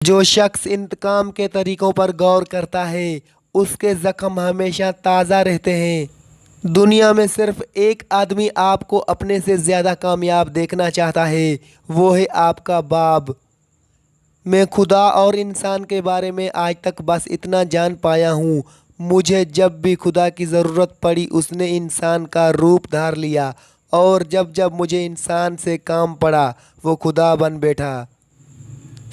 جو شخص انتقام کے طریقوں پر غور کرتا ہے اس کے زخم ہمیشہ تازہ رہتے ہیں۔ دنیا میں صرف ایک آدمی آپ کو اپنے سے زیادہ کامیاب دیکھنا چاہتا ہے، وہ ہے آپ کا باپ۔ میں خدا اور انسان کے بارے میں آج تک بس اتنا جان پایا ہوں، مجھے جب بھی خدا کی ضرورت پڑی اس نے انسان کا روپ دھار لیا، اور جب جب مجھے انسان سے کام پڑا وہ خدا بن بیٹھا۔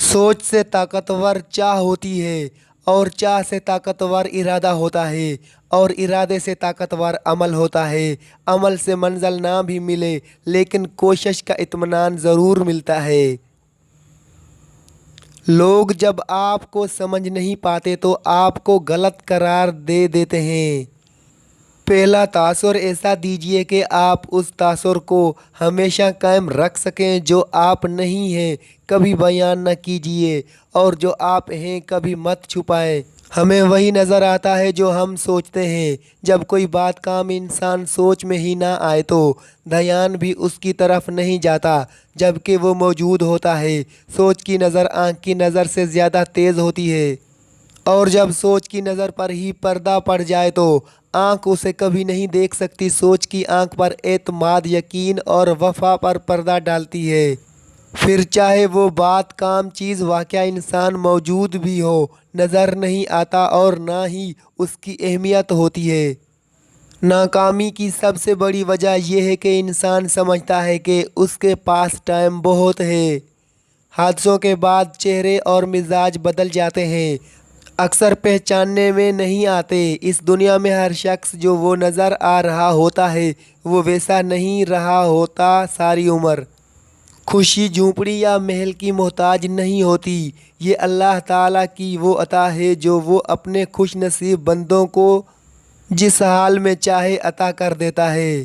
سوچ سے طاقتور چاہ ہوتی ہے، اور چاہ سے طاقتور ارادہ ہوتا ہے، اور ارادے سے طاقتور عمل ہوتا ہے۔ عمل سے منزل نہ بھی ملے لیکن کوشش کا اطمینان ضرور ملتا ہے۔ لوگ جب آپ کو سمجھ نہیں پاتے تو آپ کو غلط قرار دے دیتے ہیں۔ پہلا تاثر ایسا دیجیے کہ آپ اس تاثر کو ہمیشہ قائم رکھ سکیں۔ جو آپ نہیں ہیں کبھی بیان نہ کیجیے، اور جو آپ ہیں کبھی مت چھپائیں۔ ہمیں وہی نظر آتا ہے جو ہم سوچتے ہیں۔ جب کوئی بات کام انسان سوچ میں ہی نہ آئے تو دھیان بھی اس کی طرف نہیں جاتا جبکہ وہ موجود ہوتا ہے۔ سوچ کی نظر آنکھ کی نظر سے زیادہ تیز ہوتی ہے، اور جب سوچ کی نظر پر ہی پردہ پڑ جائے تو آنکھ اسے کبھی نہیں دیکھ سکتی۔ سوچ کی آنکھ پر اعتماد، یقین اور وفا پر پردہ ڈالتی ہے، پھر چاہے وہ بات، کام، چیز، واقعہ، انسان موجود بھی ہو، نظر نہیں آتا اور نہ ہی اس کی اہمیت ہوتی ہے۔ ناکامی کی سب سے بڑی وجہ یہ ہے کہ انسان سمجھتا ہے کہ اس کے پاس ٹائم بہت ہے۔ حادثوں کے بعد چہرے اور مزاج بدل جاتے ہیں، اکثر پہچاننے میں نہیں آتے۔ اس دنیا میں ہر شخص جو وہ نظر آ رہا ہوتا ہے وہ ویسا نہیں رہا ہوتا ساری عمر۔ خوشی جھونپڑی یا محل کی محتاج نہیں ہوتی، یہ اللہ تعالیٰ کی وہ عطا ہے جو وہ اپنے خوش نصیب بندوں کو جس حال میں چاہے عطا کر دیتا ہے۔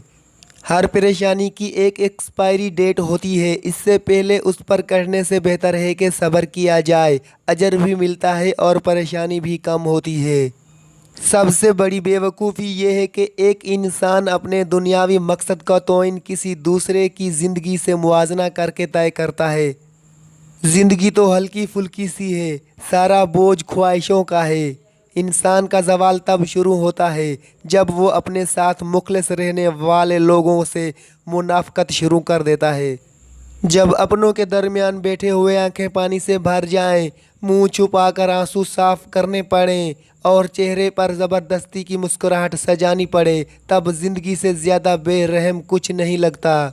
ہر پریشانی کی ایک ایکسپائری ڈیٹ ہوتی ہے، اس سے پہلے اس پر کرنے سے بہتر ہے کہ صبر کیا جائے۔ اجر بھی ملتا ہے اور پریشانی بھی کم ہوتی ہے۔ سب سے بڑی بے وقوفی یہ ہے کہ ایک انسان اپنے دنیاوی مقصد کا تعین کسی دوسرے کی زندگی سے موازنہ کر کے طے کرتا ہے۔ زندگی تو ہلکی پھلکی سی ہے، سارا بوجھ خواہشوں کا ہے۔ انسان کا زوال تب شروع ہوتا ہے جب وہ اپنے ساتھ مخلص رہنے والے لوگوں سے منافقت شروع کر دیتا ہے۔ جب اپنوں کے درمیان بیٹھے ہوئے آنکھیں پانی سے بھر جائیں، منہ چھپا کر آنسو صاف کرنے پڑیں اور چہرے پر زبردستی کی مسکراہٹ سجانی پڑے، تب زندگی سے زیادہ بے رحم کچھ نہیں لگتا۔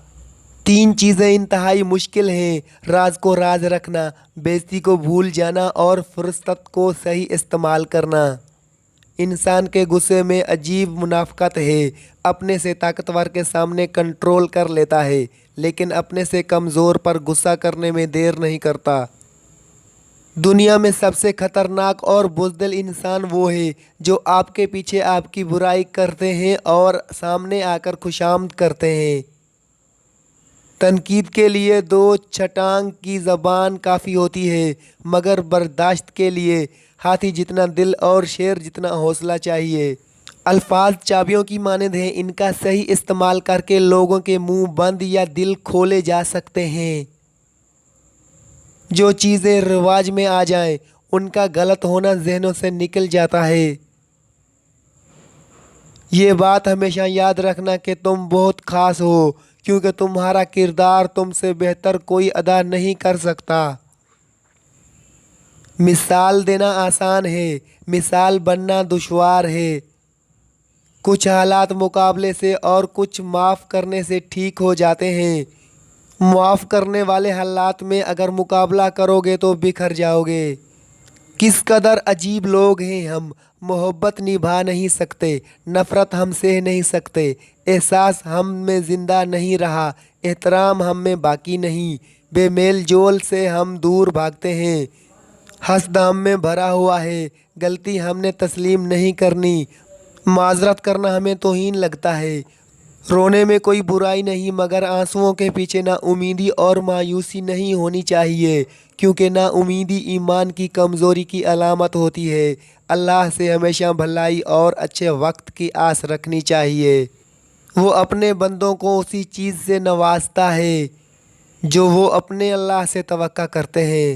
تین چیزیں انتہائی مشکل ہیں: راز کو راز رکھنا، بے عزتی کو بھول جانا اور فرصت کو صحیح استعمال کرنا۔ انسان کے غصے میں عجیب منافقت ہے، اپنے سے طاقتور کے سامنے کنٹرول کر لیتا ہے لیکن اپنے سے کمزور پر غصہ کرنے میں دیر نہیں کرتا۔ دنیا میں سب سے خطرناک اور بزدل انسان وہ ہے جو آپ کے پیچھے آپ کی برائی کرتے ہیں اور سامنے آ کر خوشامد کرتے ہیں۔ تنقید کے لیے دو چھٹانگ کی زبان کافی ہوتی ہے، مگر برداشت کے لیے ہاتھی جتنا دل اور شیر جتنا حوصلہ چاہیے۔ الفاظ چابیوں کی مانند ہیں، ان کا صحیح استعمال کر کے لوگوں کے منہ بند یا دل کھولے جا سکتے ہیں۔ جو چیزیں رواج میں آ جائیں ان کا غلط ہونا ذہنوں سے نکل جاتا ہے۔ یہ بات ہمیشہ یاد رکھنا کہ تم بہت خاص ہو، کیونکہ تمہارا کردار تم سے بہتر کوئی ادا نہیں کر سکتا۔ مثال دینا آسان ہے، مثال بننا دشوار ہے۔ کچھ حالات مقابلے سے اور کچھ معاف کرنے سے ٹھیک ہو جاتے ہیں۔ معاف کرنے والے حالات میں اگر مقابلہ کرو گے تو بکھر جاؤ گے۔ کس قدر عجیب لوگ ہیں ہم، محبت نبھا نہیں سکتے، نفرت ہم سہ نہیں سکتے، احساس ہم میں زندہ نہیں رہا، احترام ہم میں باقی نہیں، بے میل جول سے ہم دور بھاگتے ہیں، حسد ہم میں بھرا ہوا ہے، غلطی ہم نے تسلیم نہیں کرنی، معذرت کرنا ہمیں توہین لگتا ہے۔ رونے میں کوئی برائی نہیں، مگر آنسوؤں کے پیچھے نا امیدی اور مایوسی نہیں ہونی چاہیے، کیونکہ نا امیدی ایمان کی کمزوری کی علامت ہوتی ہے۔ اللہ سے ہمیشہ بھلائی اور اچھے وقت کی آس رکھنی چاہیے۔ وہ اپنے بندوں کو اسی چیز سے نوازتا ہے جو وہ اپنے اللہ سے توقع کرتے ہیں۔